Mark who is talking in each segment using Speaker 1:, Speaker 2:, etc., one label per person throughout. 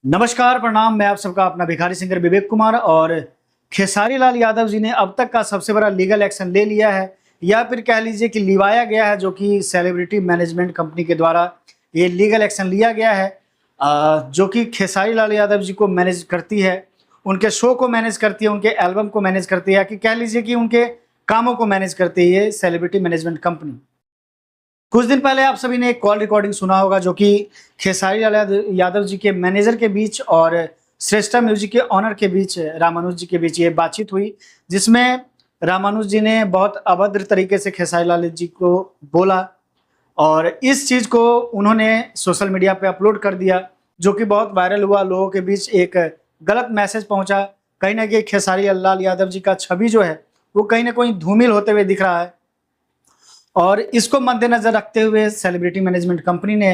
Speaker 1: नमस्कार, प्रणाम। मैं आप सबका अपना भिखारी सिंगर विवेक कुमार। और खेसारी लाल यादव जी ने अब तक का सबसे बड़ा लीगल एक्शन ले लिया है, या फिर कह लीजिए कि लिवाया गया है, जो कि सेलिब्रिटी मैनेजमेंट कंपनी के द्वारा ये लीगल एक्शन लिया गया है, जो कि खेसारी लाल यादव जी को मैनेज करती है, उनके शो को मैनेज करती है, उनके एल्बम को मैनेज करती है, कि कह लीजिए कि उनके कामों को मैनेज करती है ये सेलिब्रिटी मैनेजमेंट कंपनी। कुछ दिन पहले आप सभी ने एक कॉल रिकॉर्डिंग सुना होगा, जो कि खेसारी लाल यादव जी के मैनेजर के बीच और श्रेष्ठा म्यूजिक के ऑनर के बीच, रामानुज जी के बीच ये बातचीत हुई, जिसमें रामानुज जी ने बहुत अभद्र तरीके से खेसारी लाल जी को बोला और इस चीज़ को उन्होंने सोशल मीडिया पे अपलोड कर दिया, जो कि बहुत वायरल हुआ। लोगों के बीच एक गलत मैसेज पहुंचा। कहीं ना कहीं खेसारी लाल यादव जी का छवि जो है वो कहीं ना कहीं धूमिल होते हुए दिख रहा है, और इसको मद्देनजर रखते हुए सेलिब्रिटी मैनेजमेंट कंपनी ने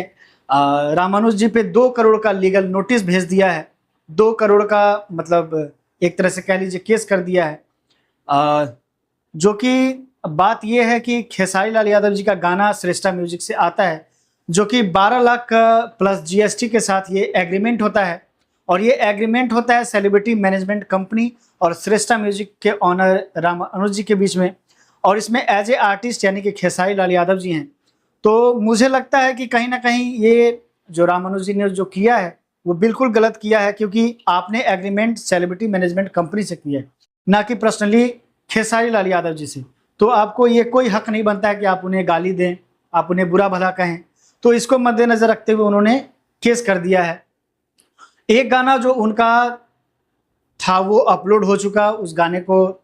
Speaker 1: रामानुज जी पे 2 करोड़ का लीगल नोटिस भेज दिया है। 2 करोड़ का मतलब एक तरह से कह लीजिए केस कर दिया है। जो कि बात यह है कि खेसारी लाल यादव जी का गाना श्रेष्ठा म्यूजिक से आता है, जो कि 12 लाख प्लस जीएसटी के साथ ये एग्रीमेंट होता है, और ये एग्रीमेंट होता है सेलिब्रिटी मैनेजमेंट कंपनी और श्रेष्ठा म्यूजिक के ऑनर रामानुज जी के बीच में। और इसमें एज ए आर्टिस्ट यानी कि खेसारी लाल यादव जी हैं। तो मुझे लगता है कि कहीं ना कहीं ये जो रामानुज जी ने जो किया है वो बिल्कुल गलत किया है, क्योंकि आपने एग्रीमेंट सेलिब्रिटी मैनेजमेंट कंपनी से किया है, ना कि पर्सनली खेसारी लाल यादव जी से। तो आपको ये कोई हक नहीं बनता है कि आप उन्हें गाली दें, आप उन्हें बुरा भला कहें। तो इसको मद्देनजर रखते हुए उन्होंने केस कर दिया है। एक गाना जो उनका था वो अपलोड हो चुका, उस गाने को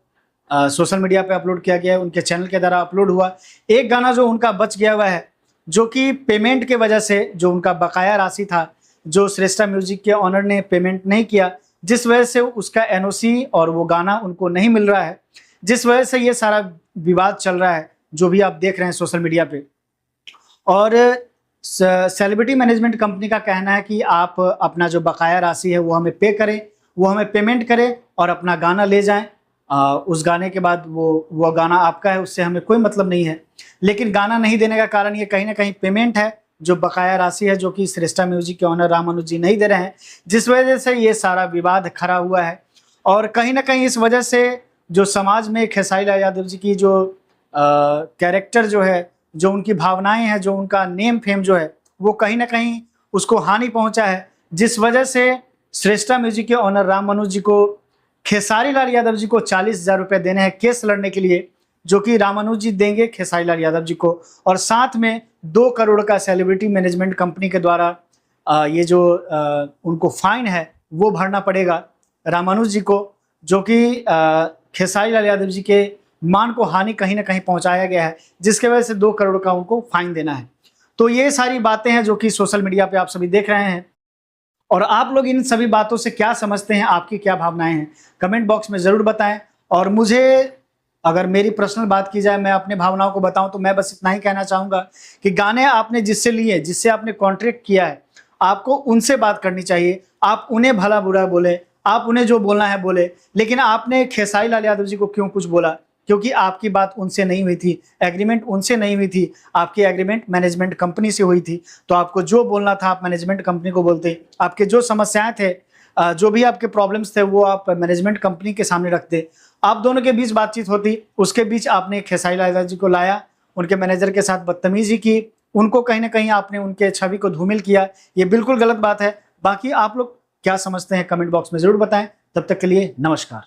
Speaker 1: सोशल मीडिया पे अपलोड किया गया है, उनके चैनल के द्वारा अपलोड हुआ। एक गाना जो उनका बच गया हुआ है, जो कि पेमेंट के वजह से, जो उनका बकाया राशि था, जो श्रेष्ठा म्यूजिक के ऑनर ने पेमेंट नहीं किया, जिस वजह से उसका एनओसी और वो गाना उनको नहीं मिल रहा है, जिस वजह से ये सारा विवाद चल रहा है, जो भी आप देख रहे हैं सोशल मीडिया पे। और सेलिब्रिटी मैनेजमेंट कंपनी का कहना है कि आप अपना जो बकाया राशि है वो हमें पे करें, वो हमें पेमेंट करें और अपना गाना ले जाएं। उस गाने के बाद वो गाना आपका है, उससे हमें कोई मतलब नहीं है। लेकिन गाना नहीं देने का कारण ये कहीं ना कहीं पेमेंट है, जो बकाया राशि है, जो कि श्रेष्ठा म्यूजिक के ऑनर रामानुज जी नहीं दे रहे हैं, जिस वजह से ये सारा विवाद खड़ा हुआ है। और कहीं ना कहीं इस वजह से जो समाज में खेसारी लाल यादव जी की जो कैरेक्टर जो है, जो उनकी भावनाएं हैं, जो उनका नेम फेम जो है, वो कहीं ना कहीं उसको हानि पहुंचा है, जिस वजह से श्रेष्ठा म्यूजिक के ऑनर रामानुज जी को खेसारी लाल यादव जी को 40,000 रुपये देने हैं केस लड़ने के लिए, जो कि रामानुज जी देंगे खेसारी लाल यादव जी को। और साथ में 2 करोड़ का सेलिब्रिटी मैनेजमेंट कंपनी के द्वारा ये जो उनको फाइन है वो भरना पड़ेगा रामानुज जी को, जो कि खेसारी लाल यादव जी के मान को हानि कहीं ना कहीं पहुंचाया गया है, जिसके वजह से 2 करोड़ का उनको फाइन देना है। तो ये सारी बातें हैं जो कि सोशल मीडिया पे आप सभी देख रहे हैं। और आप लोग इन सभी बातों से क्या समझते हैं, आपकी क्या भावनाएं हैं, कमेंट बॉक्स में ज़रूर बताएं। और मुझे अगर मेरी पर्सनल बात की जाए, मैं अपने भावनाओं को बताऊं, तो मैं बस इतना ही कहना चाहूँगा कि गाने आपने जिससे लिए, जिससे आपने कॉन्ट्रैक्ट किया है, आपको उनसे बात करनी चाहिए। आप उन्हें भला बुरा बोले, आप उन्हें जो बोलना है बोले, लेकिन आपने खेसारी लाल यादव जी को क्यों कुछ बोला? क्योंकि आपकी बात उनसे नहीं हुई थी, एग्रीमेंट उनसे नहीं हुई थी, आपकी एग्रीमेंट मैनेजमेंट कंपनी से हुई थी। तो आपको जो बोलना था आप मैनेजमेंट कंपनी को बोलते, आपके जो समस्याएं थे, जो भी आपके प्रॉब्लम्स थे, वो आप मैनेजमेंट कंपनी के सामने रखते। आप दोनों के बीच बातचीत होती, उसके बीच आपने खेसारी लाल यादव जी को लाया, उनके मैनेजर के साथ बदतमीजी की, उनको कहीं ना कहीं आपने उनके छवि को धूमिल किया। ये बिल्कुल गलत बात है। बाकी आप लोग क्या समझते हैं कमेंट बॉक्स में ज़रूर बताएं। तब तक के लिए नमस्कार।